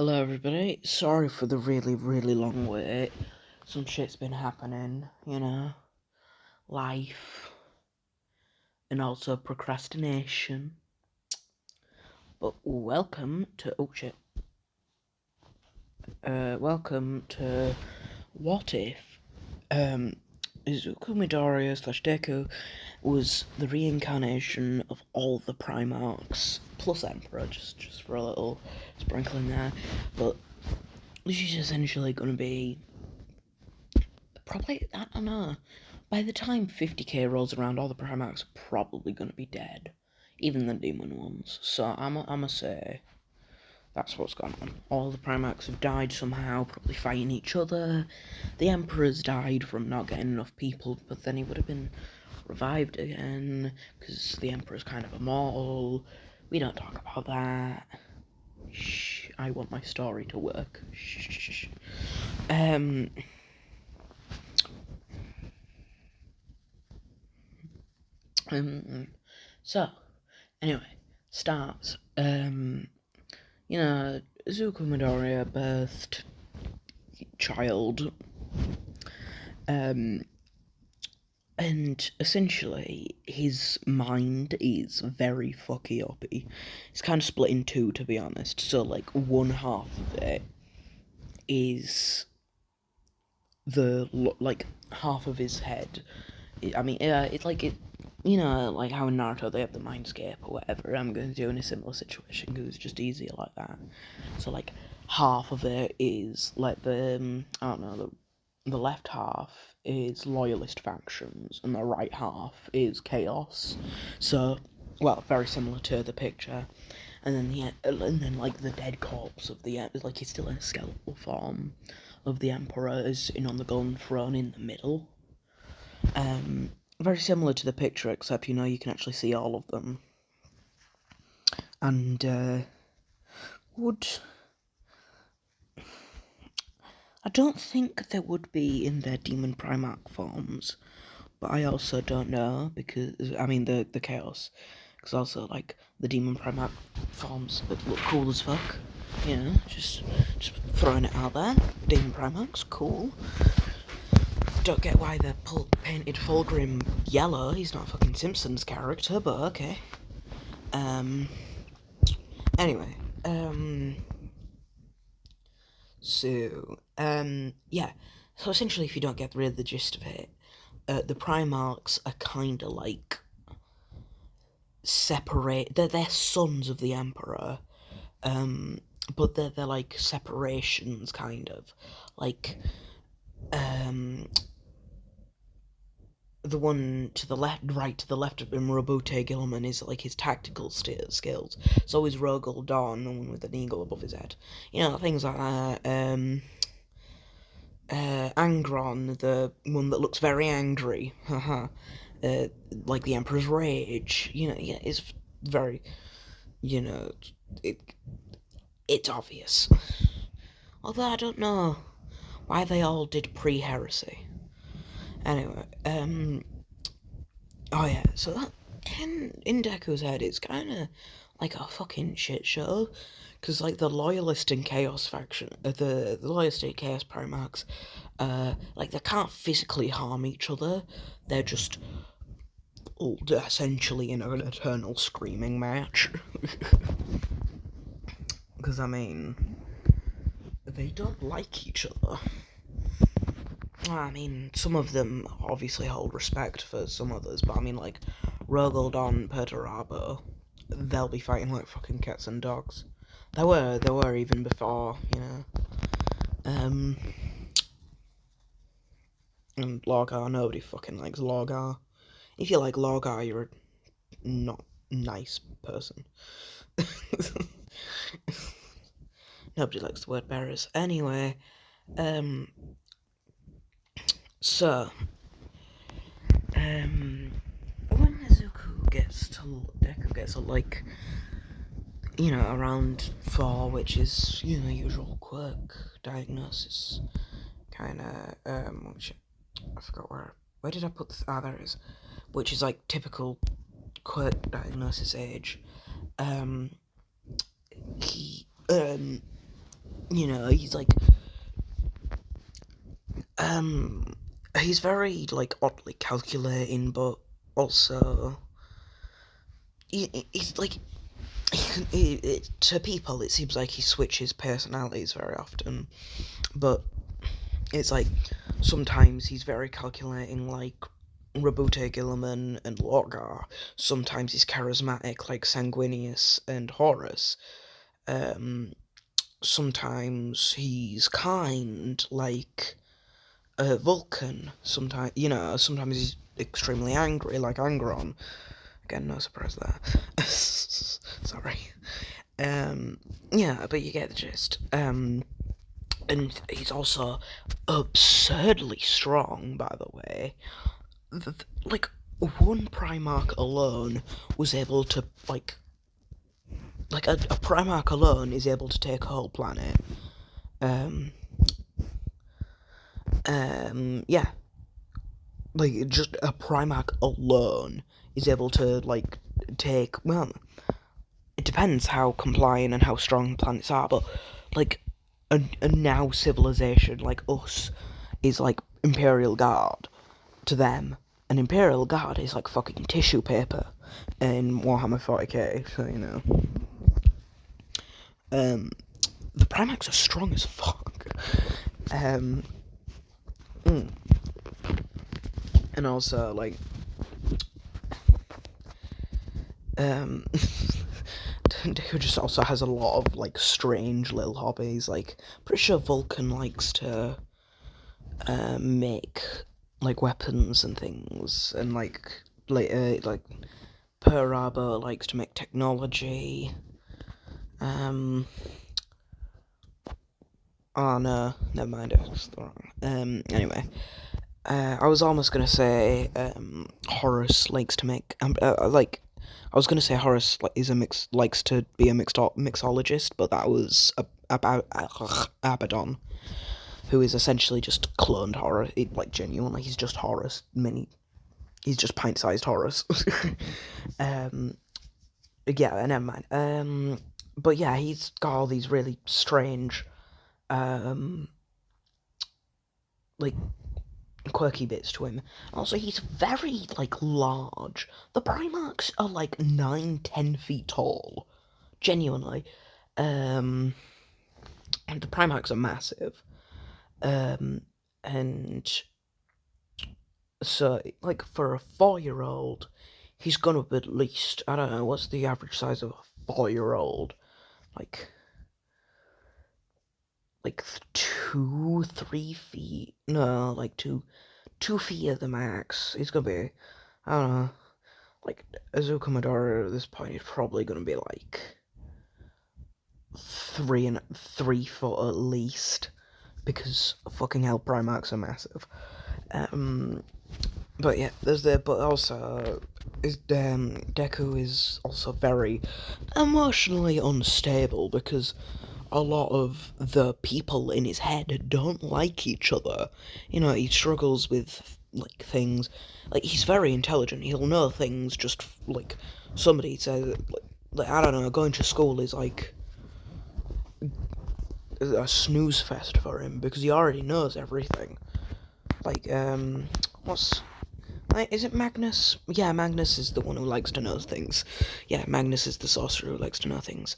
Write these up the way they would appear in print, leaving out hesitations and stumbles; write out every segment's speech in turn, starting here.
Hello everybody, sorry for the really long wait. Some shit's been happening, life, and also procrastination. But welcome to, welcome to What If, Izuku Midoriya / Deku was the reincarnation of all the primarchs, plus Emperor, just for a little sprinkling there, but this is essentially going to be probably, I don't know, by the time 50k rolls around, all the primarchs are probably going to be dead. Even the demon ones. So I'ma say that's what's gone on. All the primarchs have died somehow, probably fighting each other. The Emperor's died from not getting enough people, but then he would have been revived again, because the Emperor's kind of immortal. We don't talk about that. Shh, I want my story to work. Shh. So, anyway, starts. Izuku Midoriya birthed child. And essentially, his mind is very fucky uppy. It's kind of split in two, to be honest. So, like, one half of it is half of his head. It's like it. Like how in Naruto they have the mindscape or whatever. I'm going to do in a similar situation because it's just easier like that. So like half of it is like the the left half is loyalist factions and the right half is chaos. So very similar to the picture. And then like the dead corpse of like he's still in a skeletal form of the Emperor is on the golden throne in the middle. Very similar to the picture, except you can actually see all of them. And I don't think they would be in their demon primarch forms, but I also don't know because the chaos, because also like the demon primarch forms that look cool as fuck. Just throwing it out there. Demon primarchs, cool. Don't get why they're painted Fulgrim yellow. He's not a fucking Simpsons character, but okay. Anyway, so essentially, if you don't get really the gist of it, the Primarchs are kind of like separate. They're sons of the Emperor, but they're like separations, kind of like the one to the right to the left of him, Robute Gilman, is like his tactical skills. So is Rogel Dawn, the one with an eagle above his head. Things like that. Angron, the one that looks very angry. Like the Emperor's Rage. It's very, it's obvious. Although I don't know why they all did pre-heresy. Anyway, so that in Deku's head, it's kind of like a fucking shit show, because like the loyalist and chaos faction, the loyalist and chaos primarchs, like they can't physically harm each other. They're just essentially in an eternal screaming match. Because they don't like each other. Some of them obviously hold respect for some others, but like Rogaldon, Perturabo, they'll be fighting like fucking cats and dogs. They were even before, And Lorgar, nobody fucking likes Lorgar. If you like Lorgar, you're a not nice person. Nobody likes the word bearers. Anyway, so, when Deku gets to like, around 4, which is, usual quirk diagnosis, kinda, which, I forgot where did I put this? There it is, which is like typical quirk diagnosis age. you know, he's like, he's very like oddly calculating, but also he's like to people it seems like he switches personalities very often, but it's like sometimes he's very calculating like Rabute Gilliman and Lorgar. Sometimes he's charismatic like Sanguinius and Horus. Sometimes he's kind like Vulcan. Sometimes he's extremely angry like Angron. Again, no surprise there. Sorry. Yeah, but you get the gist. And he's also absurdly strong, by the way. Like, one Primarch alone was able to, a Primarch alone is able to take a whole planet. Yeah. Like, just a Primarch alone is able to, like, take, well, it depends how compliant and how strong planets are, but, like, a now civilization like us is like Imperial Guard to them. An Imperial Guard is like fucking tissue paper in Warhammer 40k, so you know. The Primarchs are strong as fuck. And also, like, who just also has a lot of like strange little hobbies. Like, pretty sure Vulcan likes to make like weapons and things, and like Per Arbor likes to make technology. Oh no, never mind. It was wrong. Anyway, I was almost gonna say Horus likes to make I was gonna say Horus likes to be a mixologist, but that was about Abaddon, who is essentially just cloned Horus. Like, genuinely, he's just Horus. He's just pint-sized Horus. Yeah, never mind. But yeah, he's got all these really strange, like, quirky bits to him. Also, he's very, like, large. The Primarchs are, like, 9-10 feet tall. Genuinely. And the Primarchs are massive. And so, like, for a 4-year-old, he's gonna be at least, I don't know, what's the average size of a 4-year-old? Like 2-3 feet? No, like 2 feet at the max. He's gonna be, I don't know, like, Azuka Madara at this point is probably gonna be like 3 foot at least, because fucking hell, Primarchs are massive. But yeah, but also Deku is also very emotionally unstable, because a lot of the people in his head don't like each other. You know, he struggles with like things. Like, he's very intelligent. He'll know things just like somebody says. Like, I don't know, going to school is like a snooze fest for him, because he already knows everything. Like, is it Magnus? Yeah, Magnus is the one who likes to know things. Yeah, Magnus is the sorcerer who likes to know things.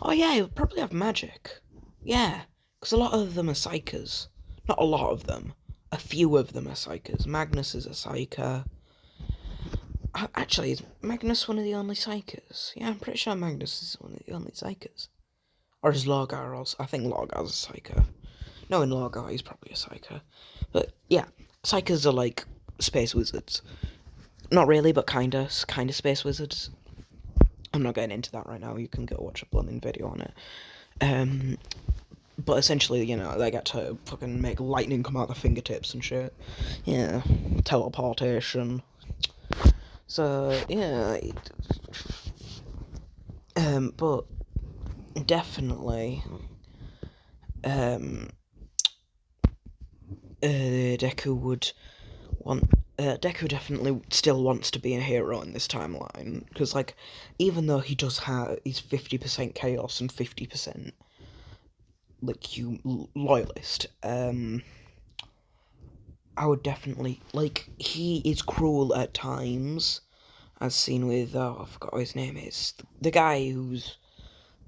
Oh yeah, he'll probably have magic. Yeah, because a lot of them are psychers. Not a lot of them. A few of them are psychers. Magnus is a psyker. Actually, is Magnus one of the only psychers? Yeah, I'm pretty sure Magnus is one of the only psychers. Or is Lorgar also? I think Lorgar's a psyker. No, in Lorgar he's probably a psyker. But yeah, psychers are like space wizards. Not really, but kinda space wizards. I'm not getting into that right now. You can go watch a blooming video on it. But essentially, you know, they get to fucking make lightning come out their fingertips and shit. Yeah, teleportation. So yeah, but definitely, Deku would want. Deku definitely still wants to be a hero in this timeline, because, like, even though he does have, he's 50% chaos and 50% like loyalist, I would definitely like. He is cruel at times, as seen with I forgot what his name is. The guy who's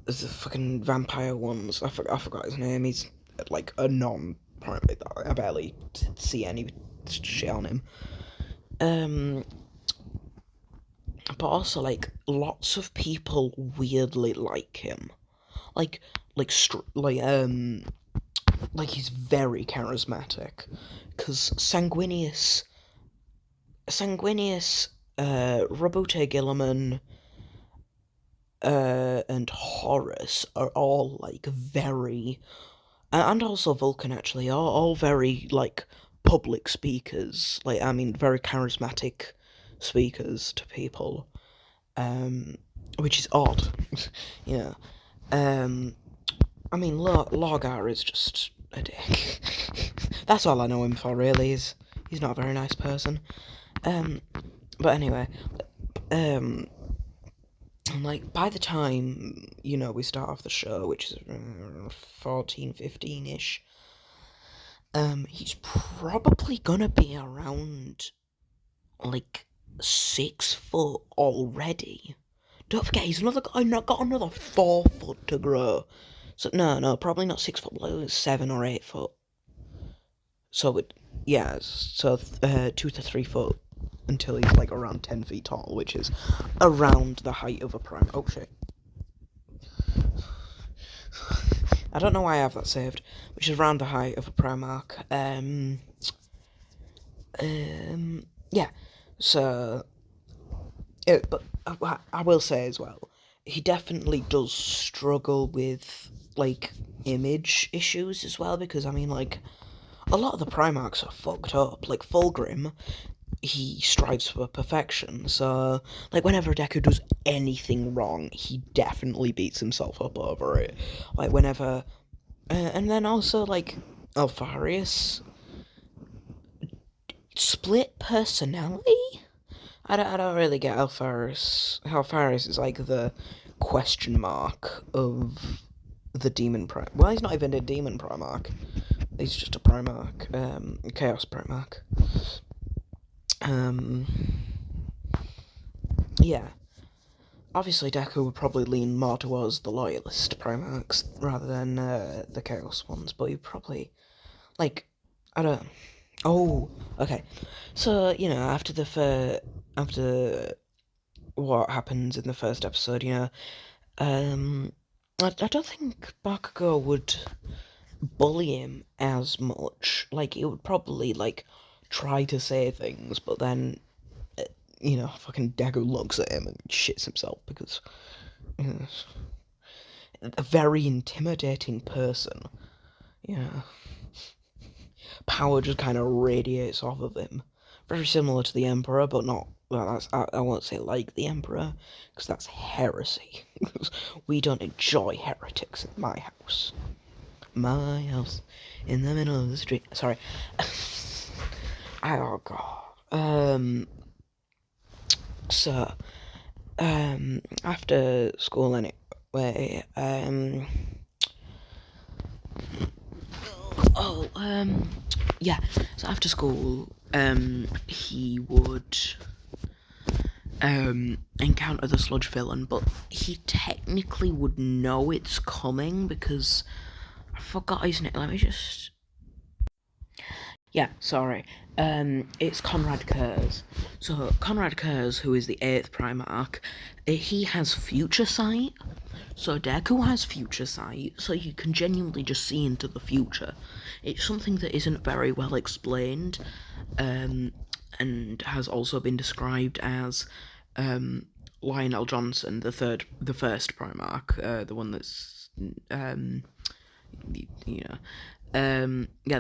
the fucking vampire ones. I forgot his name. He's like a non-primate. I barely see any shit on him. But also like lots of people weirdly like him. Like like like he's very charismatic, because Sanguinius, Robute Gilliman, and Horace are all like very, and also Vulcan actually, are all very like public speakers. Like I mean, very charismatic speakers to people, which is odd, you know. Um, I mean, Lorgar is just a dick. That's all I know him for, really. Is he's not a very nice person. Um, but anyway, um, like by the time we start off the show, which is 14, 15-ish, he's probably gonna be around like 6 foot already. Don't forget, he's not got another 4 foot to grow. So no, probably not 6 foot, like 7 or 8 foot. So yeah, so 2 to 3 foot until he's like around 10 feet tall, which is around the height of a prime. Oh shit! I don't know why I have that saved, which is around the height of a primarch. Yeah. So, but I will say as well, he definitely does struggle with like image issues as well, because I mean like a lot of the Primarchs are fucked up. Like Fulgrim, he strives for perfection. So, like, whenever Deku does anything wrong, he definitely beats himself up over it. Like, whenever. And then also, like, Alpharius. Split personality? I don't really get Alpharius. Alpharius is, like, the question mark of the Demon Primarch. Well, he's not even a Demon Primarch. He's just a Primarch. Chaos Primarch. Yeah. Obviously, Deku would probably lean more towards the loyalist Primarchs rather than the Chaos ones, but he probably, like, I don't. Oh, okay. So after what happens in the first episode, I don't think Bakugo would bully him as much. Like, he would probably like try to say things, but then fucking Deku looks at him and shits himself because a very intimidating person. Yeah, power just kind of radiates off of him. Very similar to the Emperor, but not. Well, I won't say like the Emperor, because that's heresy. We don't enjoy heretics in my house. My house in the middle of the street. Sorry. Oh god. So, after school anyway, yeah. So after school, he would encounter the sludge villain, but he technically would know it's coming because I forgot his name. Let me just. Yeah, sorry. It's Conrad Kurz. So Conrad Kurz, who is the 8th Primarch, he has future sight. So Deku has future sight, so you can genuinely just see into the future. It's something that isn't very well explained, and has also been described as Lionel Johnson, the first Primarch, the one that's the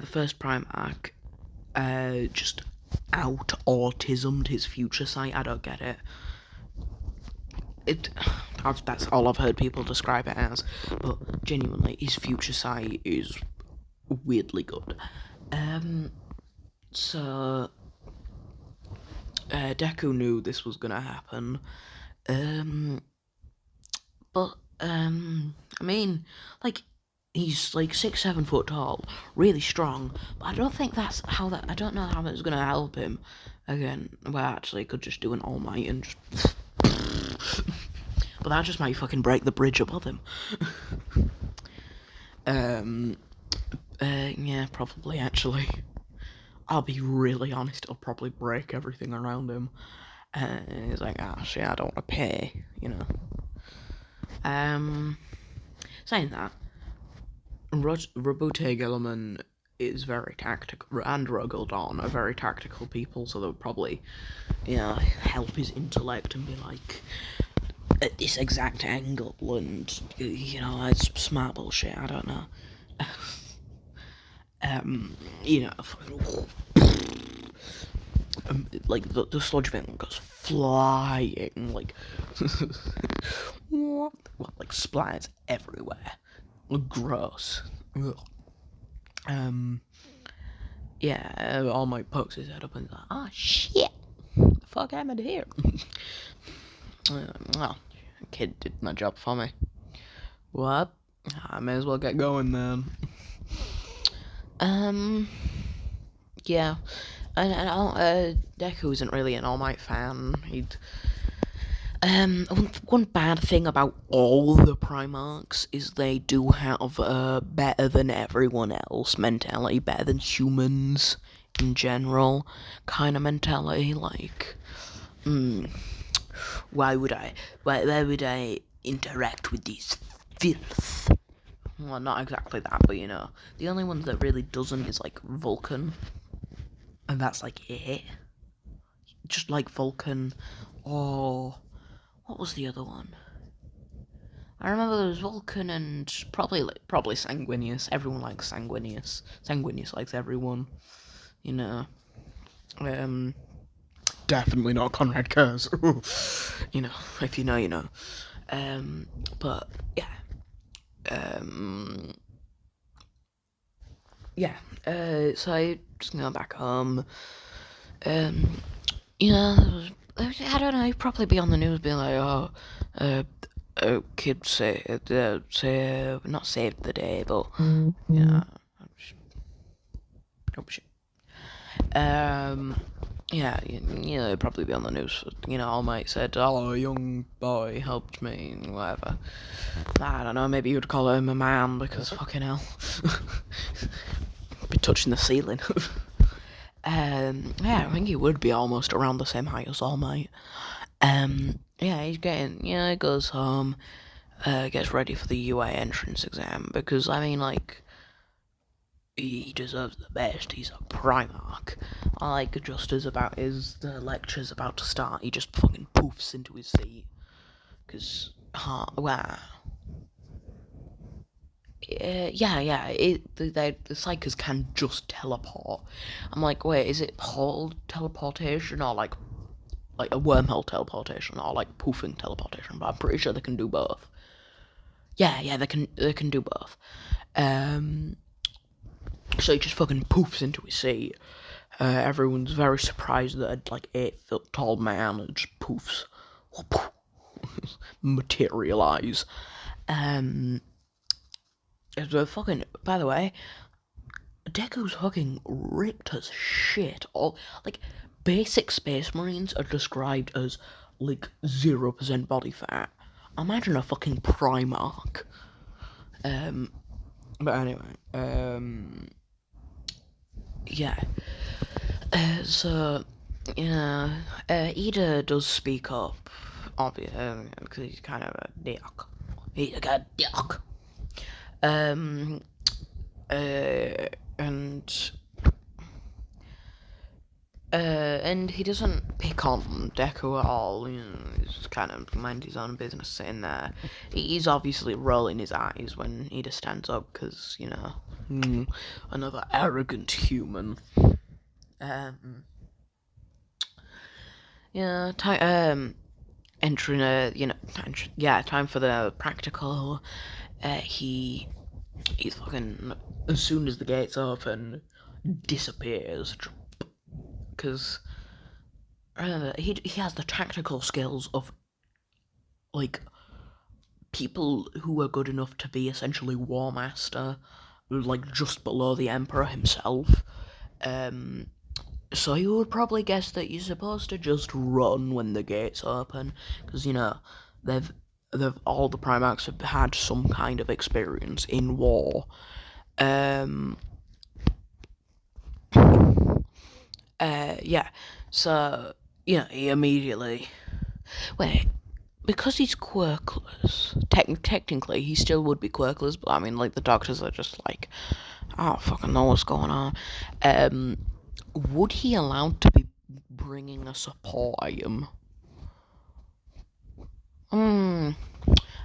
first Primarch, just out autismed his future sight. I don't get it. That's all I've heard people describe it as, but genuinely, his future sight is weirdly good. So Deku knew this was gonna happen, but I mean, like, he's like 6, 7 foot tall, really strong. But I don't think that's how that. I don't know how that's gonna help him. Again, well, actually, could just do an All Might and just. But that just might fucking break the bridge above him. Yeah, probably actually. I'll be really honest, it'll probably break everything around him. He's like, shit, I don't want to pay, you know. Saying that, Rabute Gilliman is very tactical, and Rogaldon are very tactical people, so they'll probably, you know, help his intellect and be like, at this exact angle, and, you know, it's smart bullshit, I don't know. You know, like the sludge thing goes flying, like like splats everywhere. Gross. Yeah, All Might pokes his head up and like, oh shit, the fuck happened here? Well, kid did my job for me. What? I may as well get going then. Yeah. Deku isn't really an All Might fan. One bad thing about all the Primarchs is they do have a better than everyone else mentality, better than humans in general kind of mentality. Like, why would I interact with these filth? Well, not exactly that, but you know, the only one that really doesn't is like Vulcan. And that's like it. Just like Vulcan, or what was the other one? I remember there was Vulcan and probably Sanguinius. Everyone likes Sanguinius. Sanguinius likes everyone, you know. Definitely not Conrad Kurz. You know, if you know, you know. But yeah. Yeah. So I just go back home. You know, I don't know, he'd probably be on the news being like, kid not saved the day, but, you know, oh shit. Yeah, you know, he'd probably be on the news, you know, All Might said, oh, a young boy helped me, whatever. I don't know, maybe you'd call him a man, because fucking hell. Be touching the ceiling. Yeah, I think he would be almost around the same height as All Might. Yeah, he's getting, he goes home, gets ready for the UA entrance exam, because, I mean, like, he deserves the best, he's a Primarch. Like, just as the lecture's about to start, he just fucking poofs into his seat, because, wow. Yeah, the Psychers can just teleport. I'm like, wait, is it pole teleportation or like a wormhole teleportation or like poofing teleportation? But I'm pretty sure they can do both. Yeah, they can do both. So he just fucking poofs into his seat. Everyone's very surprised that a like 8 foot tall man just poofs, materialize. Fucking, by the way, Deku's fucking ripped as shit. All like basic Space Marines are described as like 0% body fat. Imagine a fucking Primarch. But anyway, yeah. So Ida does speak up, obviously, because he's kind of a dick. He's a good dick. And he doesn't pick on Deku at all, you know, he's kind of mind his own business sitting there. He's obviously rolling his eyes when Ida stands up, because, you know, another arrogant human. Entering time for the practical. He's fucking, as soon as the gates open, disappears. Because he has the tactical skills of, like, people who were good enough to be essentially War Master, like just below the Emperor himself. Um, so you would probably guess that you're supposed to just run when the gates open, because they've all the Primarchs have had some kind of experience in war. Um, yeah. So he immediately wait. Because he's quirkless, technically he still would be quirkless, but I mean, like, the doctors are just like, I don't fucking know what's going on. Would he allowed to be bringing a support item?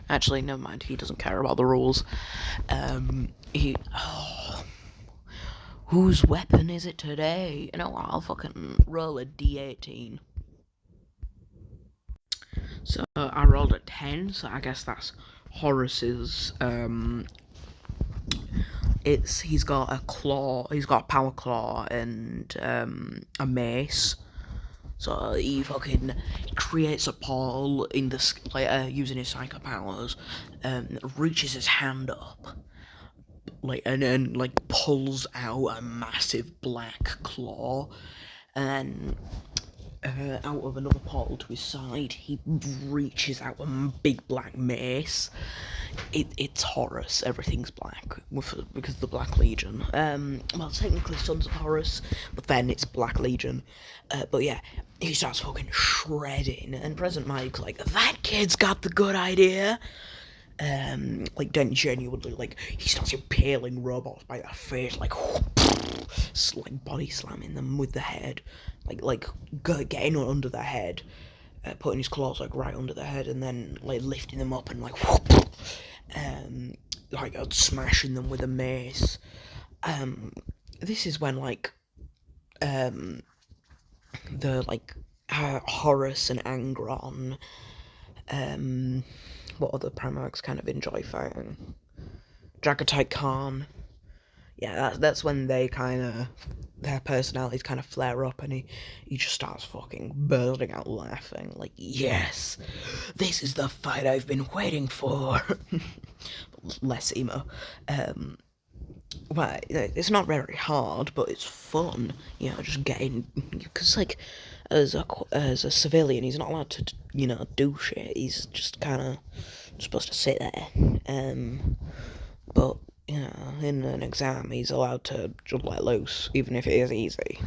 Actually, never mind. He doesn't care about the rules. Whose weapon is it today? You know what? I'll fucking roll a d18. So I rolled a 10, so I guess that's Horus's. He's got a claw, he's got a power claw and a mace. So he fucking creates a portal in the using his psycho powers, reaches his hand up, and then pulls out a massive black claw, and out of another portal to his side, he reaches out a big black mace. It's Horus. Everything's black because of the Black Legion. Well, technically Sons of Horus, but then it's Black Legion. But yeah, he starts fucking shredding, and President Mike's like, "That kid's got the good idea." Then genuinely, he starts impaling robots by their face, body slamming them with the head, getting under their head, putting his claws right under their head, and then lifting them up and smashing them with a mace. This is when Horus and Angron, what other Primarchs kind of enjoy fighting? Dragatite Khan. Yeah, that's when their personalities kind of flare up, and he just starts fucking bursting out laughing, yes, this is the fight I've been waiting for. Less emo. Well, it's not very hard, but it's fun, just getting, because as a civilian, he's not allowed to, do shit. He's just kind of supposed to sit there. But in an exam, he's allowed to just let loose, even if it is easy.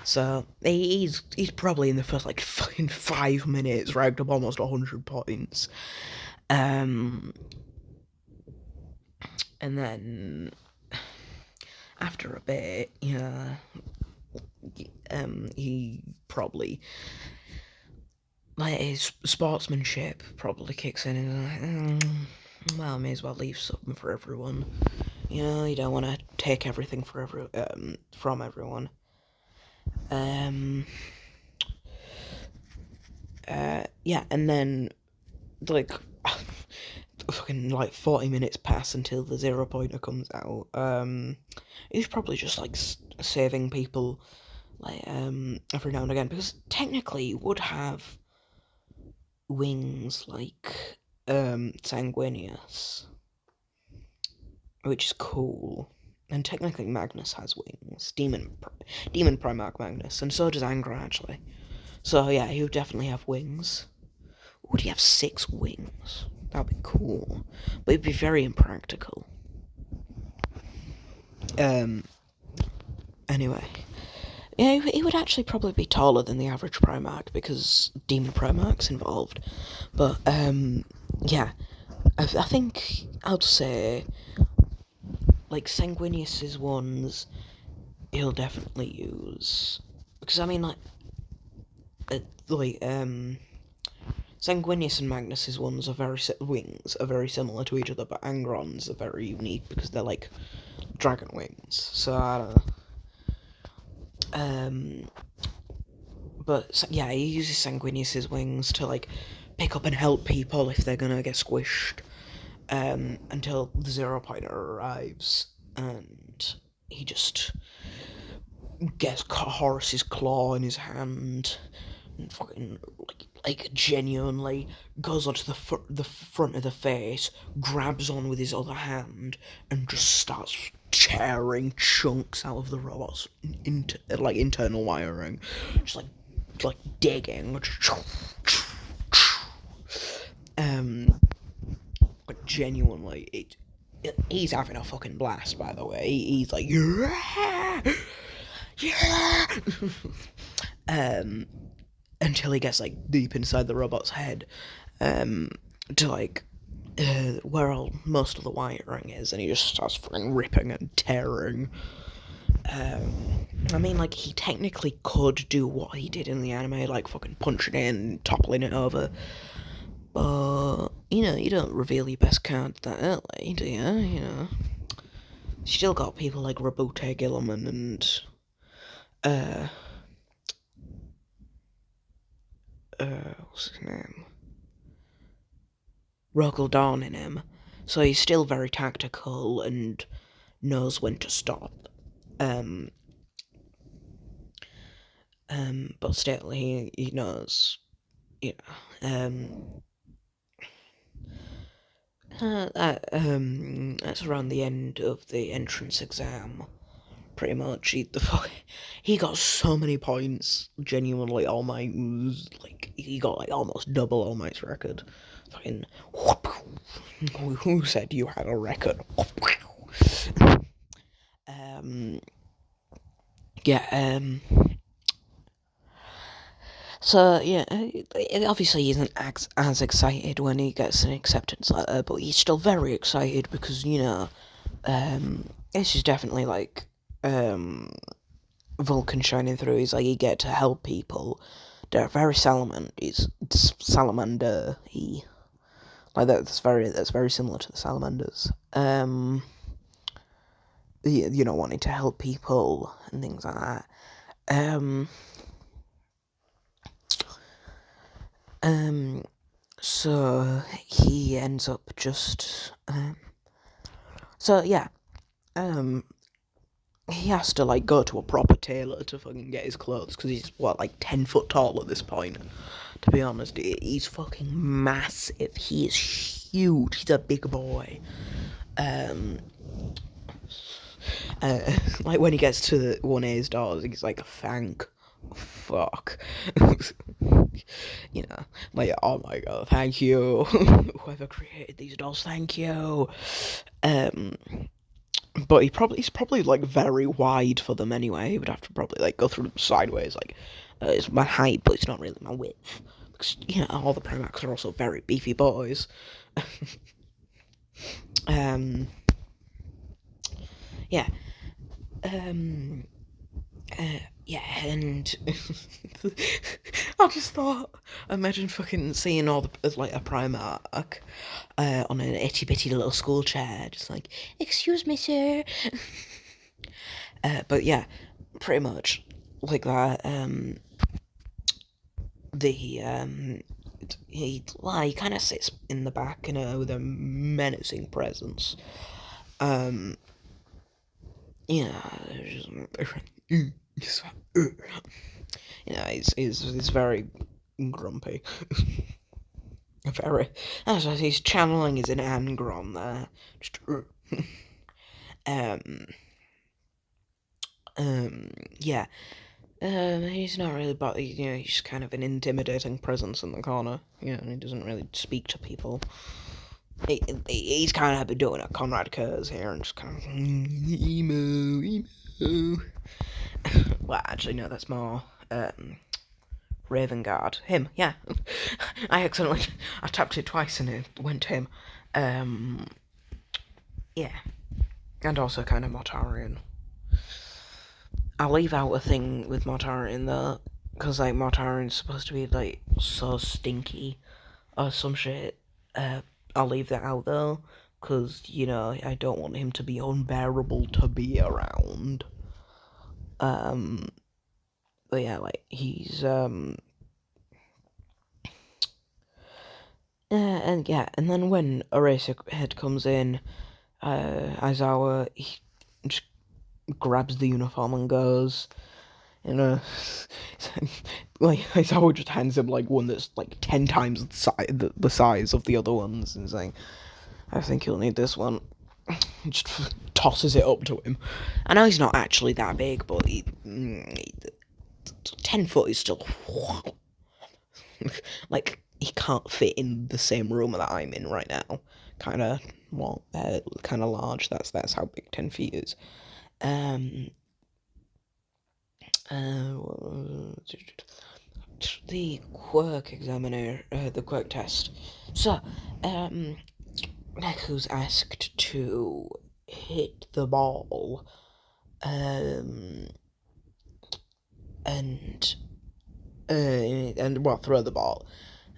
So he's probably in the first fucking 5 minutes racked up almost 100 points. And then after a bit, he probably, his sportsmanship probably kicks in, and well, may as well leave something for everyone. You don't want to take everything from everyone. Yeah, and then fucking 40 minutes pass until the 0-pointer comes out. He's probably just saving people every now and again, because technically he would have wings Sanguinius, which is cool. And technically Magnus has wings, Demon Primarch Magnus, and so does Angra actually. So yeah, he would definitely have wings. Would he have 6 wings? That'd be cool, but it'd be very impractical. Anyway, yeah, he would actually probably be taller than the average Primarch because Demon Primarch's involved. But yeah, I think I'd say Sanguinius's ones he'll definitely use, because I mean Sanguinius and Magnus's ones are wings are very similar to each other, but Angron's are very unique because they're dragon wings. So I don't know. But yeah, he uses Sanguinius's wings to pick up and help people if they're gonna get squished. Until the 0-pointer arrives, and he just gets Horus's claw in his hand and fucking like genuinely goes onto the front of the face, grabs on with his other hand, and just starts tearing chunks out of the robot's like internal wiring, just like digging. Like genuinely, he's having a fucking blast. By the way, he's like yeah, yeah. Until he gets like deep inside the robot's head, to like where most of the wiring is, and he just starts fucking ripping and tearing. I mean, like, he technically could do what he did in the anime, like fucking punching it and toppling it over, but you don't reveal your best card that early, do you? You still got people like Rabute Gilliman and what's his name? Rogel Dawn in him, so he's still very tactical and knows when to stop. But still, he knows, that's around the end of the entrance exam. Pretty much, he got so many points. Genuinely, All Might was like he got like almost double All Might's record. Fucking, who said you had a record? Yeah. So yeah, obviously he isn't as excited when he gets an acceptance letter, but he's still very excited because this is definitely like Vulcan shining through. He's like, he get to help people. They're very salamander. Like that's very similar to the salamanders. Wanting to help people and things like that. So he ends up just he has to like go to a proper tailor to fucking get his clothes because he's like 10 foot tall at this point. To be honest, he's fucking massive. He is huge. He's a big boy. Like when he gets to one of his doors, he's like, thank fuck. Like, oh my god, thank you. Whoever created these dolls, thank you. But he's probably like very wide for them anyway. He would have to probably like go through them sideways. Like, it's my height, but it's not really my width. Because all the primarchs are also very beefy boys. Yeah. Yeah, and I just thought, imagine fucking seeing all the like a Primarch on an itty bitty little school chair, just like, excuse me, sir. But yeah, pretty much like that. He kind of sits in the back, with a menacing presence. He's very grumpy. Very. That's what he's channeling his anger on there. Just, yeah. He's not really, but he's just kind of an intimidating presence in the corner. And he doesn't really speak to people. He's kind of doing a Conrad Kurz here and just kind of emo. Well, actually, no, that's more Raven Guard. Him, yeah. I tapped it twice and it went to him. Yeah. And also kind of Mortarion. I'll leave out a thing with Mortarion though, because like Mortarion's supposed to be like so stinky or some shit. I'll leave that out though, because I don't want him to be unbearable to be around. But yeah, like he's and then when Eraserhead comes in, Aizawa he just grabs the uniform and goes. You know, like Aizawa just hands him like one that's like 10 times the size of the other ones, and saying, "I think you'll need this one." He just tosses it up to him. I know he's not actually that big, but 10 foot is still like he can't fit in the same room that I'm in right now. Kind of kind of large. That's how big 10 feet is. The quirk examiner, the quirk test. So, Neku's asked to hit the ball, and well, throw the ball.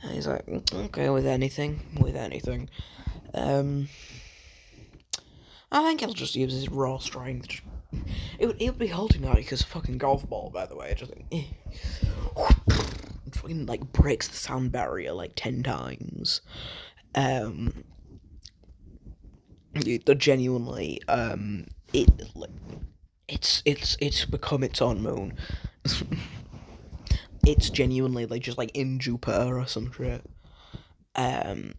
And he's like, okay, with anything. I think he'll just use his raw strength. It would be holding that like a fucking golf ball, by the way. Just like, fucking like breaks the sound barrier like 10 times. Genuinely, it's become its own moon. It's genuinely like just like in Jupiter or some shit.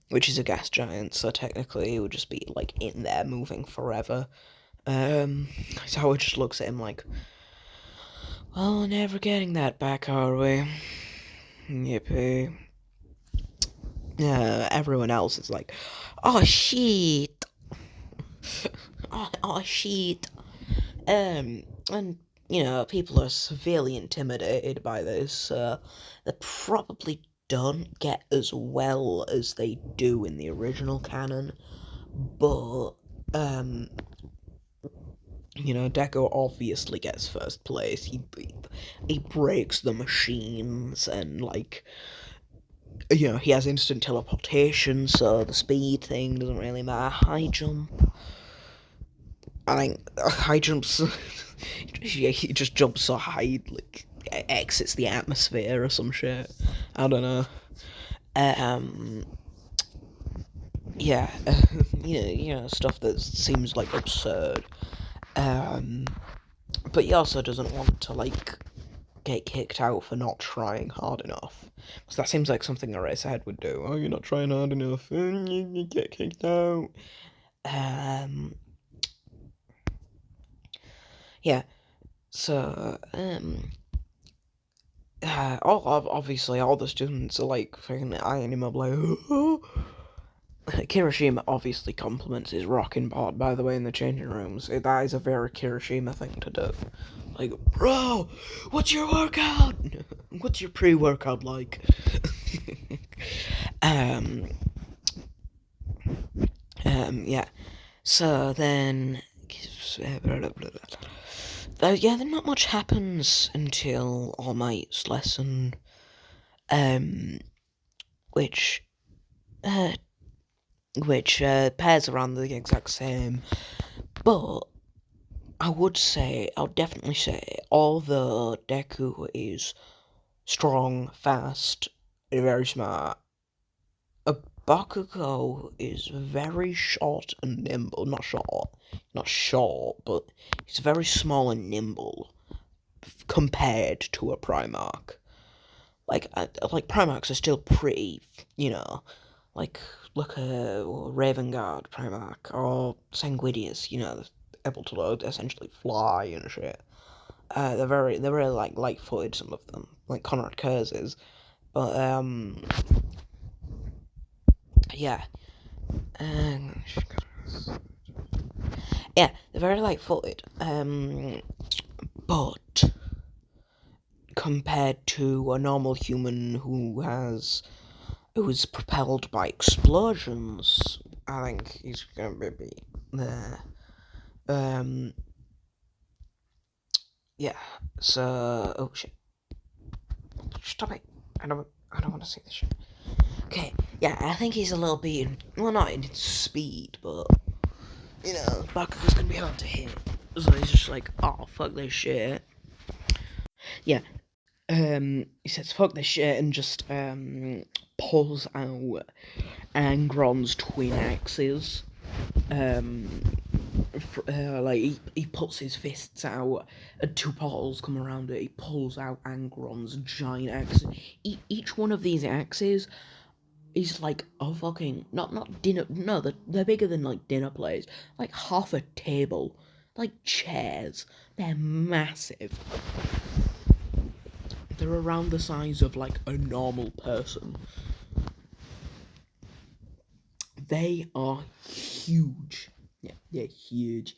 Which is a gas giant, so technically it would just be like in there moving forever. So it just looks at him like, well, we're never getting that back, are we? Yippee. Everyone else is like, oh shit. oh shit. And you know, people are severely intimidated by this. They probably don't get as well as they do in the original canon, but you know, Deku obviously gets first place. He breaks the machines, and like, you know, he has instant teleportation, so the speed thing doesn't really matter. High jump, I think high jumps. Yeah, he just jumps so high, like exits the atmosphere or some shit. I don't know. Yeah, you know, stuff that seems like absurd. But he also doesn't want to like get kicked out for not trying hard enough. So that seems like something a racehead would do. Oh, you're not trying hard enough, and you get kicked out. Yeah. So, obviously all the students are like freaking eyeing him up like, oh. Kirishima obviously compliments his rocking part, by the way, in the changing rooms. That is a very Kirishima thing to do. Like, bro, what's your workout? What's your pre-workout like? Yeah. So then, yeah, then not much happens until All Might's lesson, which pairs around the exact same, but I'll definitely say, although Deku is strong, fast, very smart, Bakugo is very short and nimble. Not short, but he's very small and nimble compared to a Primarch. Like Primarchs are still pretty, you know, like look at Raven Guard Primarch or Sanguinius, you know, able to essentially fly and shit. They're very like light-footed, some of them, like Conrad Kurz is, but yeah, yeah, they're very light-footed, but compared to a normal human who is propelled by explosions, I think he's gonna be there. Yeah. So, oh shit! Stop it! I don't want to see this shit. Okay. Yeah, I think he's a little bit, well, not in speed, but you know, Bakugo's gonna be hard to hit. So he's just like, oh fuck this shit. Yeah. He says fuck this shit and just pulls out Angron's twin axes. like he puts his fists out, and two portals come around it. He pulls out Angron's giant axe. Each one of these axes is like a fucking not dinner. No, they're bigger than like dinner plates. Like half a table, like chairs. They're massive. They're around the size of like a normal person. They are huge. Yeah, they're huge.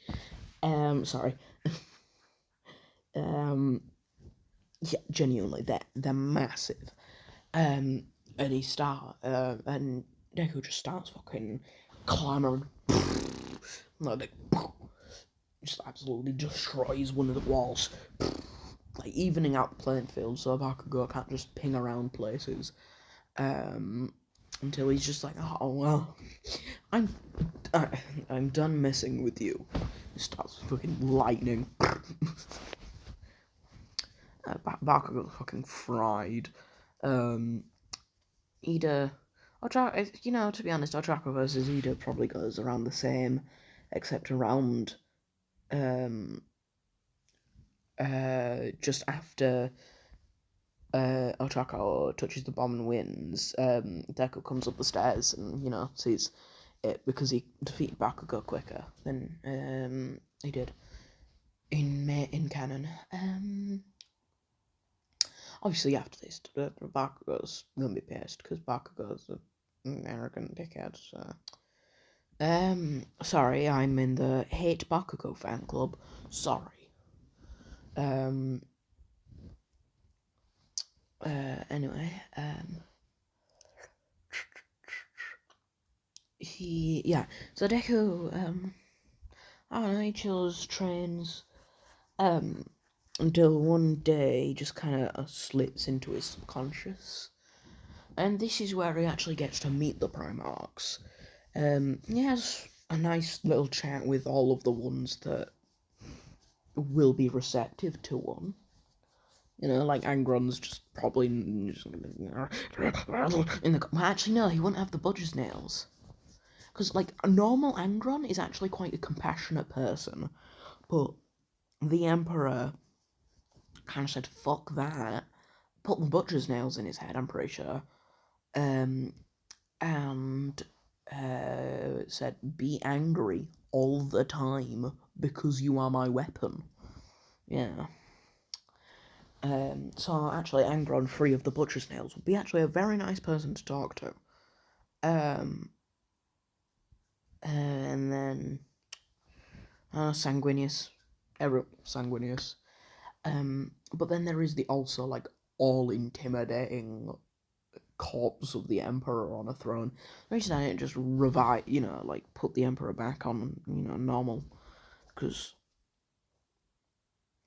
Sorry. Yeah, genuinely, they're massive. And Deku just starts fucking clamoring, like just absolutely destroys one of the walls, like evening out the playing field, so Bakugo can't just ping around places. Until he's just like, oh well, I'm I'm done messing with you. He starts fucking lightning. Bakugo's fucking fried. Ida, to be honest, Ochako versus Ida probably goes around the same, except around, just after, Ochako touches the bomb and wins, Deku comes up the stairs and, sees it because he defeated Bakugo quicker than, he did in canon. Obviously, after this, Bakugo's gonna be pissed because Bakugo's an arrogant dickhead. So, sorry, I'm in the hate Bakugo fan club. Sorry. Anyway, So Deku, I don't know, he chills, trains, until one day he just kind of slips into his subconscious. And this is where he actually gets to meet the Primarchs. He has a nice little chat with all of the ones that will be receptive to one. Like Angron's just probably in the. Well, actually, no, he wouldn't have the Budger's nails. Because, like, a normal Angron is actually quite a compassionate person. But the Emperor kind of said, fuck that. Put the Butcher's nails in his head, I'm pretty sure. And said, be angry all the time because you are my weapon. Yeah. So actually, Angron, free of the Butcher's nails, would be actually a very nice person to talk to. And then Sanguinius, Sanguinius. But then there is the also like all intimidating corpse of the Emperor on a throne. Maybe then it just revive, like put the Emperor back on, normal, because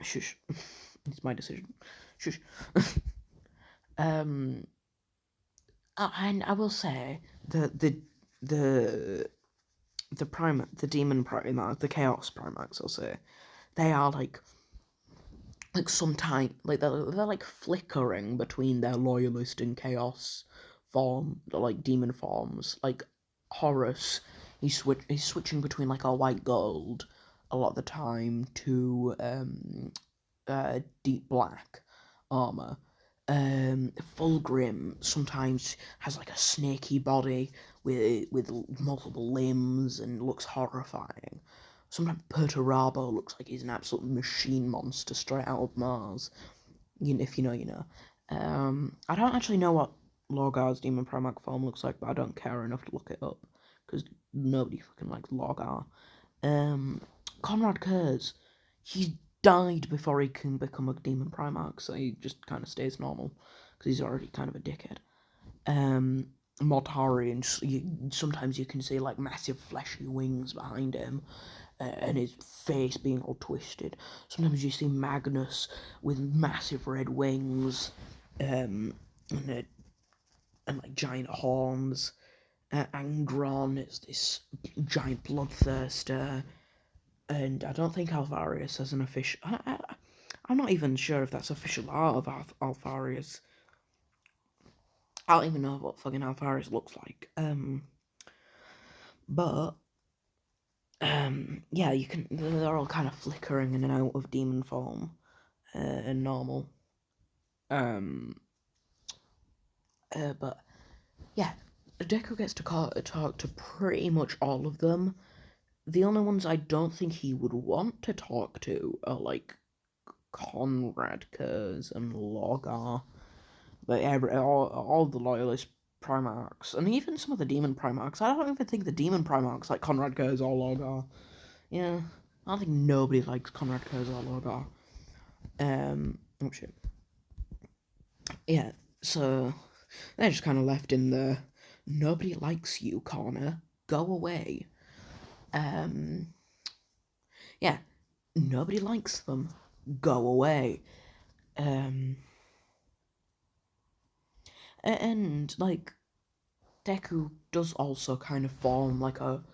shush, it's my decision. Shush. And I will say the demon primarch, the chaos primarchs, I'll say, they are like sometimes like they're like flickering between their loyalist and chaos form, like demon forms. Like Horus, he's switching between like a white gold a lot of the time to deep black armor. Fulgrim sometimes has like a snaky body with multiple limbs and looks horrifying. Sometimes Perturabo looks like he's an absolute machine monster straight out of Mars. If you know, you know. I don't actually know what Lorgar's Demon Primarch form looks like, but I don't care enough to look it up because nobody fucking likes Lorgar. Conrad Kurz, he died before he can become a Demon Primarch, so he just kind of stays normal because he's already kind of a dickhead. Mortari, and sometimes you can see like massive fleshy wings behind him, and his face being all twisted. Sometimes you see Magnus with massive red wings, and like giant horns. Angron is this giant bloodthirster, and I don't think Alvarius has an official. I'm not even sure if that's official art of Alvarius. I don't even know what fucking Alvarius looks like. But Yeah, you can. They're all kind of flickering in and out of demon form and normal. Um, but yeah, Deku gets to talk to pretty much all of them. The only ones I don't think he would want to talk to are like Conrad Kurz and Logar. But all the loyalist primarchs, and even some of the demon primarchs. I don't even think the demon primarchs like Conrad Kurz or Logar. Yeah, I don't think nobody likes Conrad Kurz or Logar. Oh shit. Yeah, so they're just kind of left in the nobody likes you corner. Go away. Um, yeah, nobody likes them. Go away. Um, and like Deku does also kind of form like a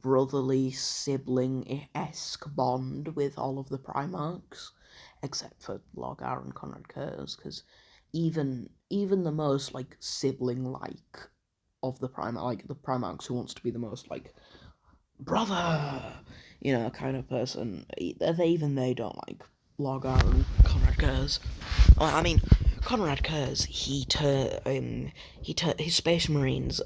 brotherly sibling-esque bond with all of the Primarchs, except for Logar and Conrad Kurz, because even the most like sibling-like of the Primarch, like the Primarchs who wants to be the most like brother, kind of person, they don't like Logar and Conrad Kurz. Well, I mean, Conrad Kurz, his Space Marines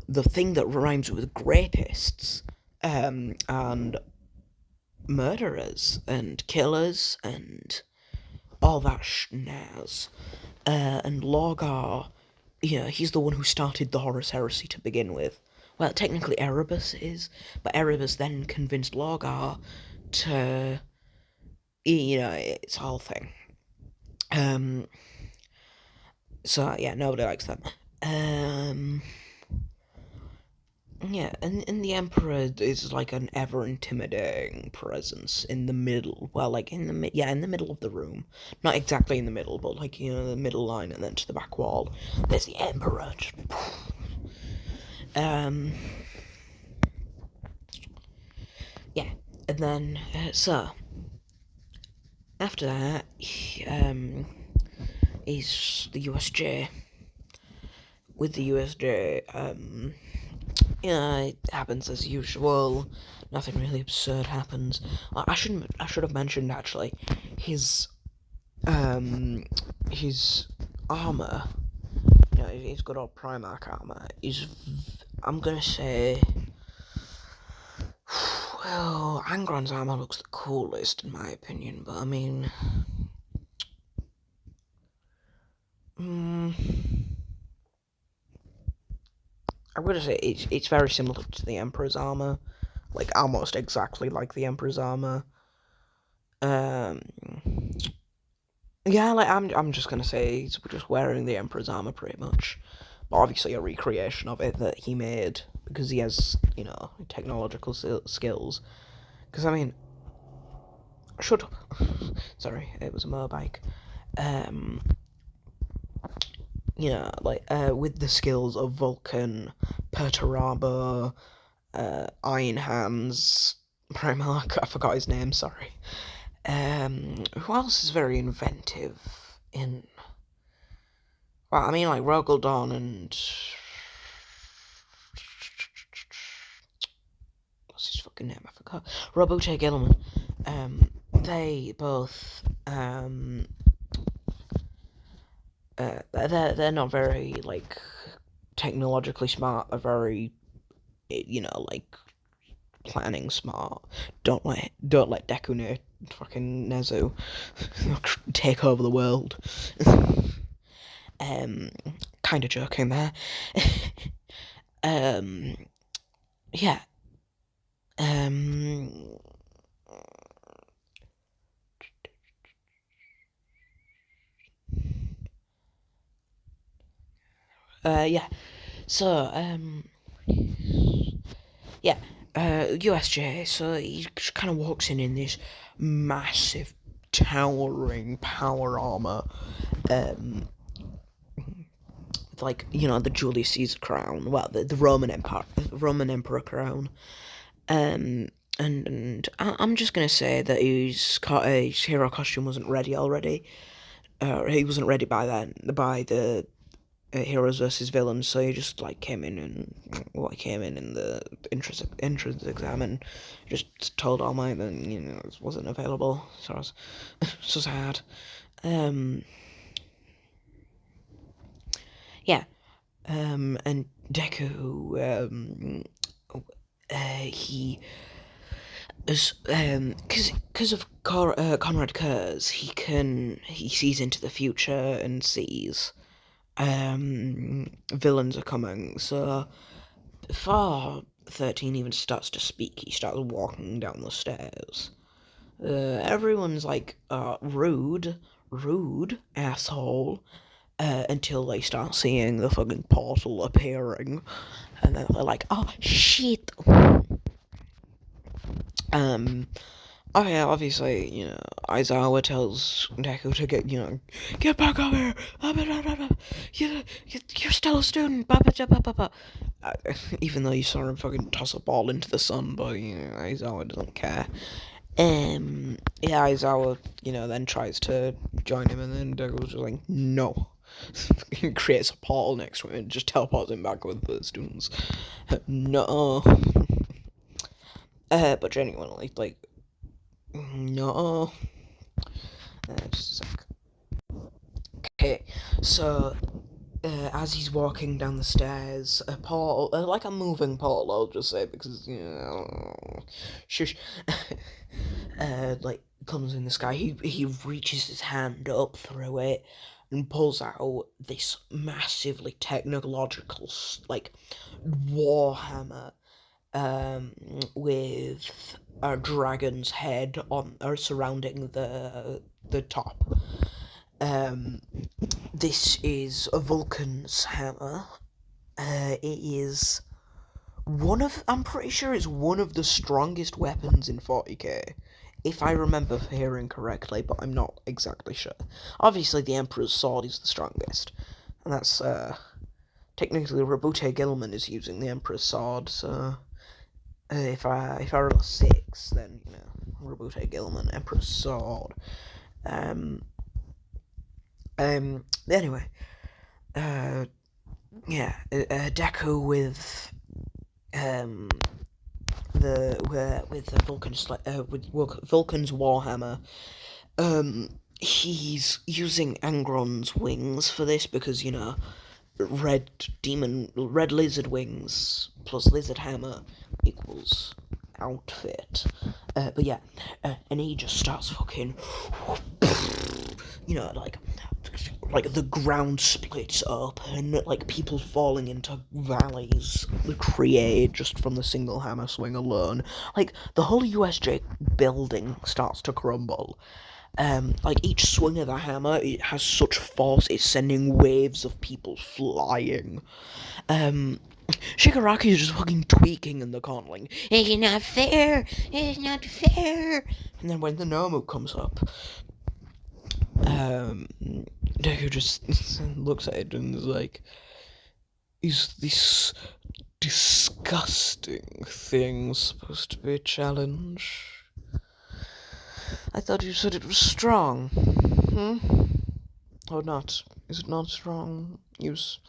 the thing that rhymes with rapists, and murderers and killers and all that schnaz. And Logar, he's the one who started the Horus Heresy to begin with. Well, technically Erebus is, but Erebus then convinced Logar to, it's a whole thing. So yeah, nobody likes them. Yeah, and the Emperor is like an ever intimidating presence in the middle. Well, like in the middle of the room. Not exactly in the middle, but like the middle line and then to the back wall. There's the Emperor. Um. Yeah, and then so after that, is the USJ. With the USJ, it happens as usual. Nothing really absurd happens. I should have mentioned actually, his his armor. His good old Primarch armor is. I'm gonna say. Well, Angron's armor looks the coolest in my opinion, but I mean. I'm gonna say it's very similar to the Emperor's armor, like almost exactly like the Emperor's armor. Um, yeah, like I'm just gonna say he's just wearing the Emperor's armor pretty much, but obviously a recreation of it that he made because he has technological skills. Because I mean, shut up. Sorry, it was a motorbike. Um, with the skills of Vulcan, Perturabo, Iron Hands, Primarch, I forgot his name, sorry. Who else is very inventive in... Well, I mean, like, Rogaldon and... What's his fucking name? I forgot. Robotech Gilliman. They both, they're not very, like, technologically smart. They're very, like, planning smart. Don't let Deku fucking Nezu take over the world. Kind of joking there. Yeah. Yeah. So, yeah. USJ. So he kind of walks in this massive, towering power armor. Like the Julius Caesar crown, well the Roman Emperor crown, and I'm just gonna say that his hero costume wasn't ready already. He wasn't ready by then by the heroes versus villains, so he just like came in in the entrance exam and just told All Might that it wasn't available. So I was so sad. Yeah. And Deku, he is because of Conrad Kurz, he sees into the future and sees villains are coming. So before 13 even starts to speak, he starts walking down the stairs. Everyone's like, rude, asshole, until they start seeing the fucking portal appearing, and then they're like, oh shit. Oh yeah, obviously, Aizawa tells Deku to get back over here. You're still a student. Even though you saw him fucking toss a ball into the sun, but Aizawa doesn't care. Yeah, Aizawa, then tries to join him, and then Degu's just like, no. He creates a portal next to him and just teleports him back with the students. No. But genuinely, like, no. Just a sec. Okay, so as he's walking down the stairs, a portal, like a moving portal, I'll just say, because shush, like comes in the sky. He reaches his hand up through it and pulls out this massively technological like warhammer, with a dragon's head on or surrounding the top. This is a Vulcan's hammer. It is I'm pretty sure it's one of the strongest weapons in 40k, if I remember hearing correctly, but I'm not exactly sure. Obviously, the Emperor's sword is the strongest, and that's technically Rabute Gilman is using the Emperor's sword. So if I roll a 6, then Rabute Gilman, Emperor's sword. Anyway, yeah, Deku with the Vulcan's Warhammer. He's using Angron's wings for this because red lizard wings plus lizard hammer equals outfit. But yeah, and he just starts fucking, like the ground splits up and like people falling into valleys created just from the single hammer swing alone. Like the whole USJ building starts to crumble. Like each swing of the hammer, it has such force, it's sending waves of people flying. Shigaraki is just fucking tweaking in the corner, like, it's not fair, it's not fair. And then when the Nomu comes up, Deku just looks at it and is like, is this disgusting thing supposed to be a challenge? I thought you said it was strong. Or not? Is it not strong? You just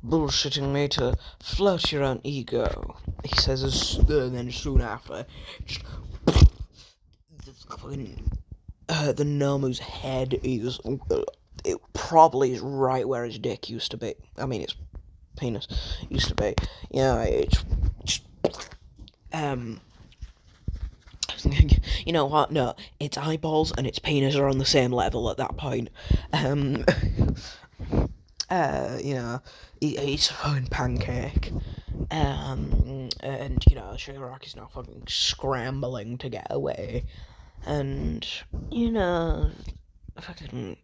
bullshitting me to float your own ego. He says, and then soon after, just, the Nomu's head is, it probably is right where his dick used to be. I mean, its penis used to be. Yeah, it's just, you know what? No, its eyeballs and its penis are on the same level at that point. He's a fucking pancake. And Shigaraki's now fucking scrambling to get away. And, fucking,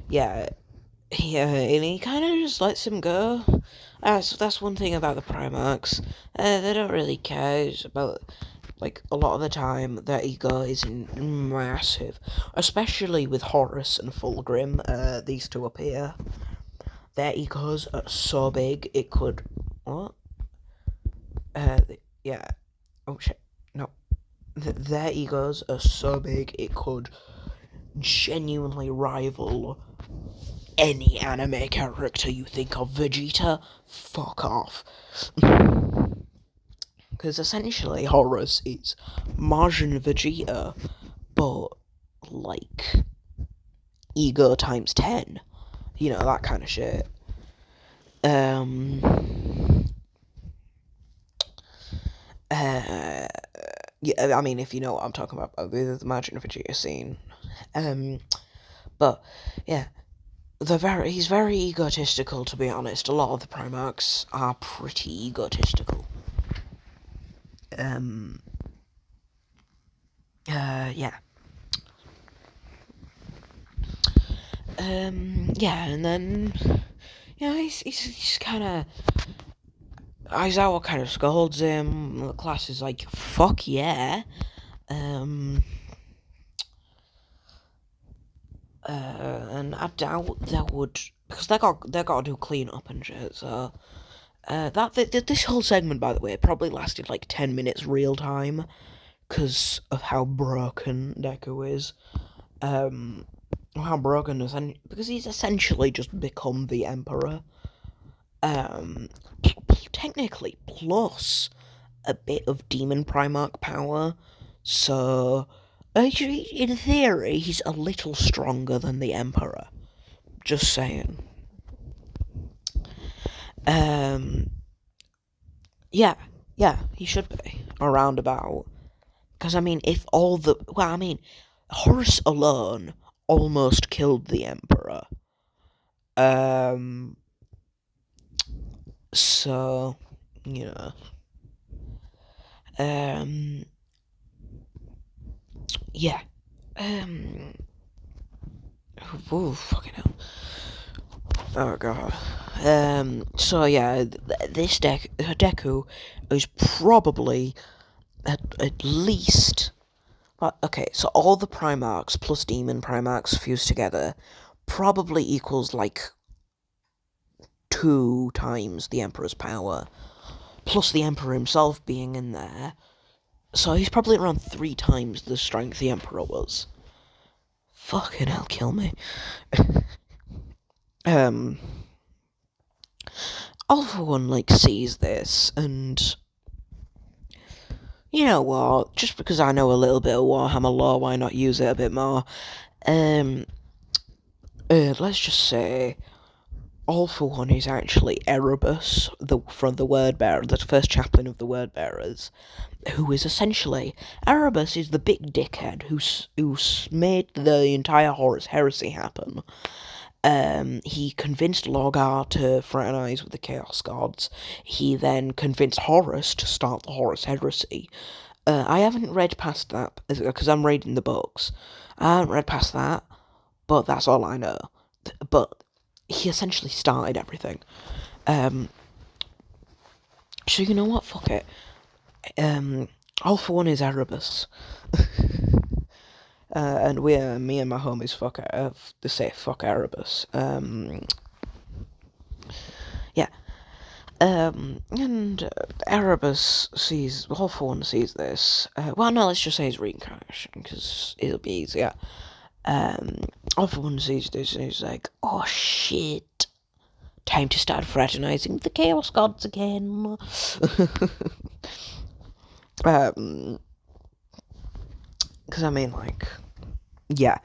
yeah, and he kind of just lets him go. That's one thing about the primarchs. They don't really care about, like, a lot of the time their ego is massive, especially with Horus and Fulgrim. These two up here, their egos are so big it could yeah. Oh shit, no. their egos are so big it could genuinely rival any anime character you think of. Vegeta, fuck off. Because essentially Horus is Martian Vegeta, but like ego times 10. You know, that kind of shit. Yeah, I mean, if you know what I'm talking about, the Martian Vegeta scene. But yeah, he's very egotistical, to be honest. A lot of the Primarchs are pretty egotistical. Yeah. Yeah, and then, he's kind of, Aizawa kind of scolds him. The class is like, fuck yeah. And I doubt they would, because they got to do clean up and shit. So this whole segment, by the way, probably lasted like 10 minutes real time, because of how broken Deku is. How broken is, because he's essentially just become the Emperor. Technically, plus a bit of Demon Primarch power. So, actually, in theory, he's a little stronger than the Emperor. Just saying. Yeah, he should be around about. Because I mean, Horus alone almost killed the Emperor. So, you know. Yeah. Oh, fucking hell. Oh, God. So, yeah, this Deku is probably at least... Okay, so all the Primarchs plus Demon Primarchs fused together probably equals, like, 2 times the Emperor's power. Plus the Emperor himself being in there. So he's probably around 3 times the strength the Emperor was. Fucking hell, kill me. All for One, like, sees this, and... You know what? Just because I know a little bit of Warhammer lore, why not use it a bit more? Let's just say... All for One is actually Erebus, from the Word Bearer, the first chaplain of the Word Bearers, who is essentially... Erebus is the big dickhead who's made the entire Horus heresy happen. He convinced Logar to fraternize with the Chaos Gods. He then convinced Horus to start the Horus heresy. I haven't read past that, because I'm reading the books. I haven't read past that, but that's all I know. But he essentially started everything. So you know what? Fuck it. All for One is Erebus. And me and my homies say fuck Erebus. Yeah. And Erebus All for One sees this. Well, no, let's just say his reincarnation, because it'll be easier. All for One sees this and he's like, oh shit. Time to start fraternizing with the Chaos Gods again. Because I mean, like, yeah.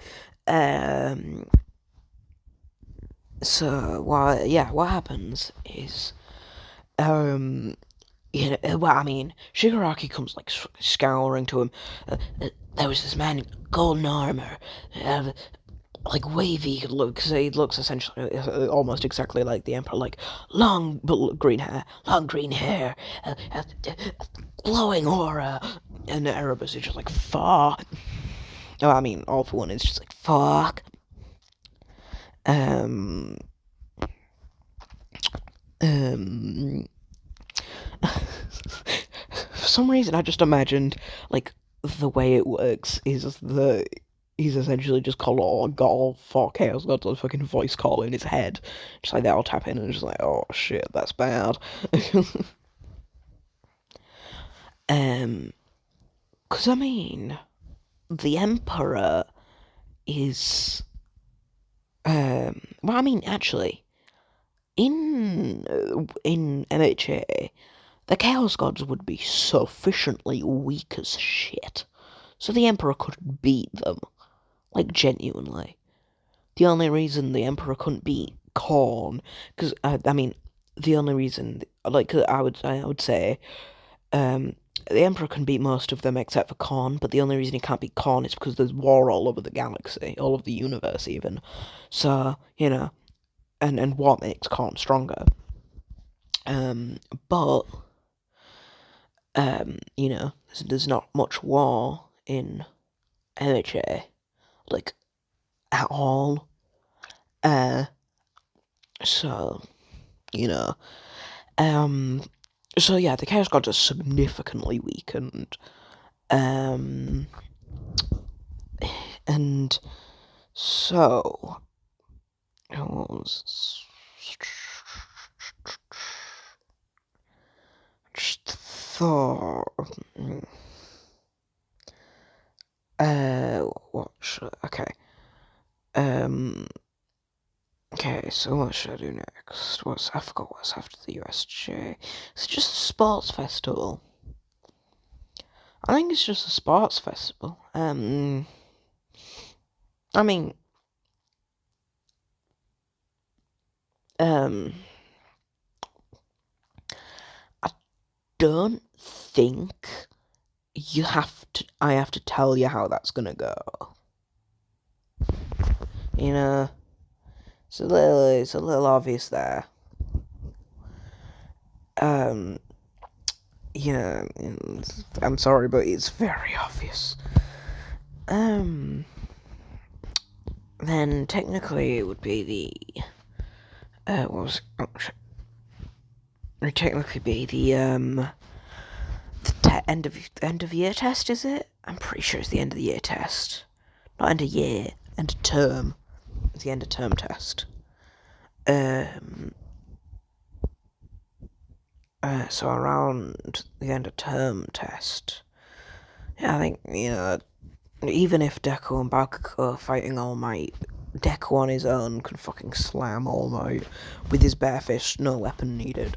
So, what happens is, well, I mean, Shigaraki comes, like, scouring to him. There was this man in golden armor, like, wavy looks. He looks essentially almost exactly like the Emperor, like, long green hair, glowing aura, and Erebus is just like, fuck. Oh, I mean, All for One is just like, fuck. For some reason, I just imagined, like, the way it works is he's essentially just got all 4 Chaos Gods on fucking voice call in his head. Just like, they'll tap in and just like, oh shit, that's bad. 'Cause I mean, the Emperor is, well, I mean, actually, in MHA, the Chaos Gods would be sufficiently weak as shit, so the Emperor could beat them, like, genuinely. The only reason the Emperor couldn't beat Khorne, because, I mean, the only reason, like, I would say, the Emperor can beat most of them except for Khorne, but the only reason he can't beat Khorne is because there's war all over the galaxy, all over the universe even. So, you know, and what makes Khorne stronger. But, you know, there's not much war in MHA, like, at all. So, you know, so yeah, the Chaos Gods are significantly weakened. And so, what was just thought, what should, okay, okay, so what should I do next? I forgot what's after the USJ. It's just a sports festival. I think it's just a sports festival. I mean, I don't think I have to tell you how that's gonna go. You know, it's a little obvious there. You know, I'm sorry, but it's very obvious. Then technically it would be the, what was it? Oh, shit. It would technically be the end of year test, is it? I'm pretty sure it's the end of the year test. Not end of year, end of term. It's the end of term test. So around the end of term test, yeah, I think, you know, even if Deku and Bakugo are fighting All Might, Deku on his own can fucking slam All Might with his bare fist, no weapon needed.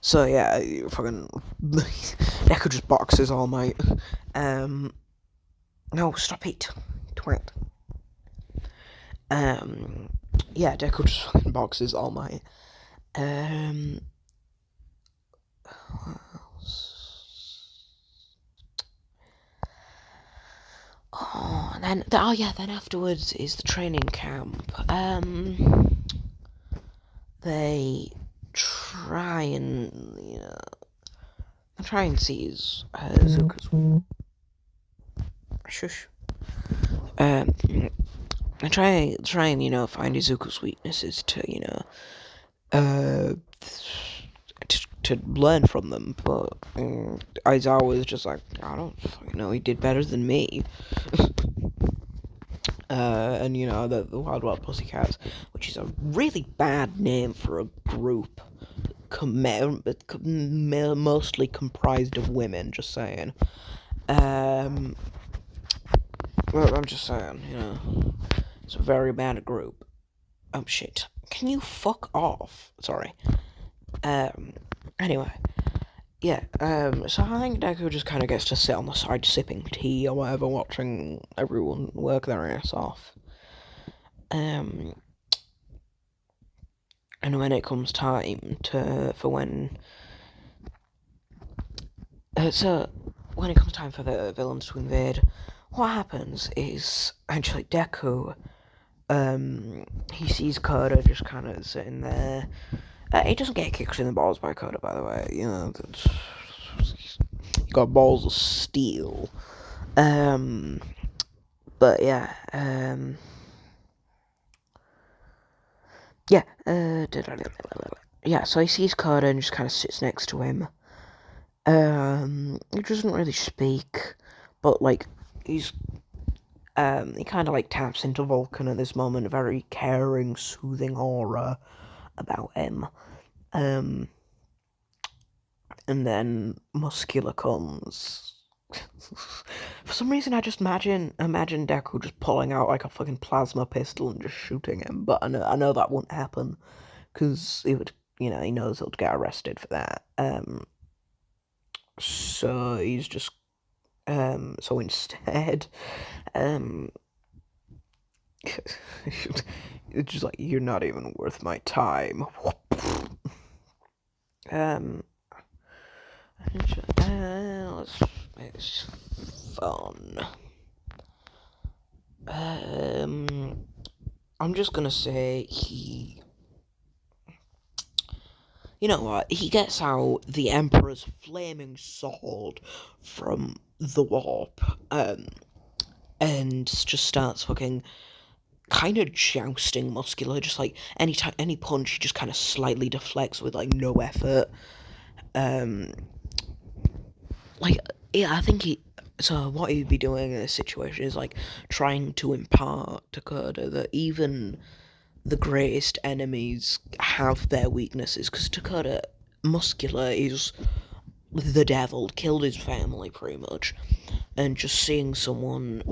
So yeah, fucking Deku just boxes All Might. No, stop it, twat. Yeah, Deku just fucking boxes All Might. What else? Oh, and then then afterwards is the training camp. They try and seize Zuko's. Shush. I try and find Izuku's weaknesses to to learn from them, but Aizawa was just like, I don't fucking know, he did better than me. And the Wild Wild Pussycats, which is a really bad name for a group mostly comprised of women, just saying. Well, I'm just saying, it's a very bad group. Oh shit. Can you fuck off? Sorry. Anyway. Yeah, so I think Deku just kind of gets to sit on the side sipping tea or whatever, watching everyone work their ass off. And when it comes time for the villains to invade, what happens is, actually, Deku, he sees Koda just kind of sitting there. He doesn't get kicked in the balls by Koda, by the way. He got balls of steel. But yeah. Yeah. So he sees Koda and just kind of sits next to him. He doesn't really speak, but like he kind of like taps into Vulcan at this moment, a very caring, soothing aura about him. and then Muscular comes. For some reason, I just imagine Deku just pulling out like a fucking plasma pistol and just shooting him. But I know that won't happen because he would, he knows he'll get arrested for that. So he's just so instead, um, it's just like you're not even worth my time. um, let's make this fun. I'm just gonna say you know what? He gets out the Emperor's flaming sword from the warp, and just starts fucking kind of jousting Muscular. Just like any punch, he just kind of slightly deflects with like no effort. Like yeah, I think he. So what he'd be doing in this situation is like trying to impart to Koda that even the greatest enemies have their weaknesses. Because Dakota Muscular is the devil, killed his family pretty much, and just seeing someone,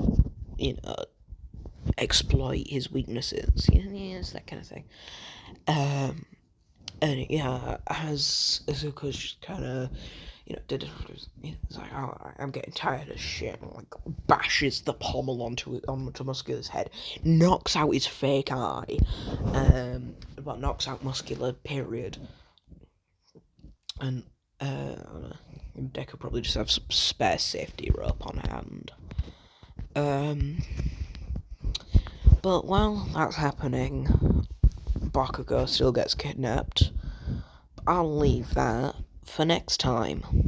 exploit his weaknesses, it's that kind of thing. And yeah, as Izuku's just kind of, did it. It's like, oh, I'm getting tired of shit. And, like, bashes the pommel onto Muscular's head, knocks out his fake eye, but knocks out Muscular. Period. And Deku probably just have some spare safety rope on hand. But while that's happening, Bakugo still gets kidnapped. I'll leave that for next time.